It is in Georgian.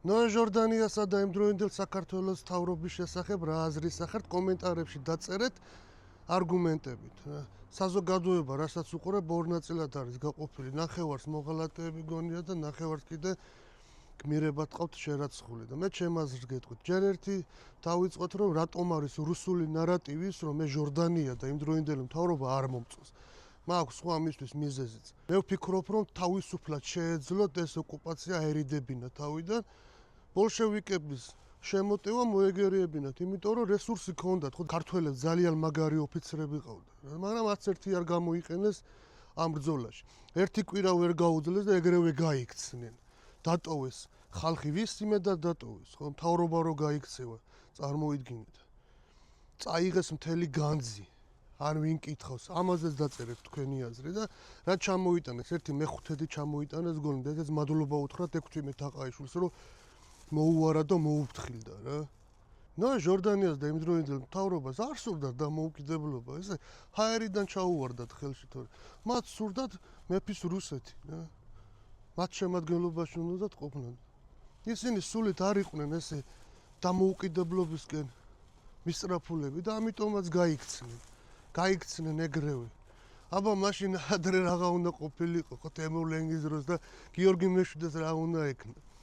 ნოე ჟორდანიასა და იმდროინდელ საქართველოს თავრობის შესახებ რა აზრის ახართ კომენტარებში დაწერეთ არგუმენტებით. საზოგადოება, რასაც უყურებ, ორ ნაწილად არის გაყოფილი. ნახევარს მოღალატეები გონია და ნახევარს კიდე გმირებად ყავთ შერაცხული და მე ჩემ აზრს გეტყვით. ჯერ ერთი დავიწყოთ, რომ რატომ არის რუსული ნარატივი ის, რომ მე ჟორდანია და იმდროინდელი მთავრობა არ მომწონს. მაქვს სხვა მისთვის მიზეზიც. მე ვფიქრობ, რომ თავისუფლად შეეძლოთ ეს ოკუპაცია აერიდებინა თავიდან. ბოლშევიკების შემოტევა მოეგერიებინათ, იმიტომ რომ რესურსი ჰქონდათ, ხო ქართველებს ძალიან მაგარი ოფიცრები ყავდა, მაგრამ არც ერთი არ გამოიყენეს ამ ბრძოლაში. ერთი კვირა ვერ გაუძლეს და ეგრევე გაიქცნენ. დატოვეს ხალხი ვის იმედად დატოვეს, ხო მთავრობა რო გაიქცევა, წარმოიდგინეთ. წაიღეს მთელი განძი. არ ვინ კითხავს, ამაზეც დაწერეთ თქვენი აზრი და რა ჩამოიტანეს, ერთი მეხუთედი ჩამოიტანეს გონდა, ეს მადლობა უთხრათ 16 თაყაიშვილს, რომ მოუარა და მოუფრთხილდა რა. ნოე ჟორდანიას და იმდროინდელ მთავრობას არ სურდათ დამოუკიდებლობა, ესე ჰაერიდან ჩაუვარდათ ხელში თორე. მათ სურდათ მეფის რუსეთი რა. მათ შემადგენლობაში უნდათ ყოფნან. ისინი სულით არ იყვნენ ესე დამოუკიდებლობისკენ მისწრაფულები და ამიტომაც გაიქცნენ. გაიქცნენ ეგრევე. აბა მაშინ ადრე რაღა უნდა ყოფილიყო, ხო თემურლენგის დროს და გიორგი მეშვიდეს რა უნდა ექნა.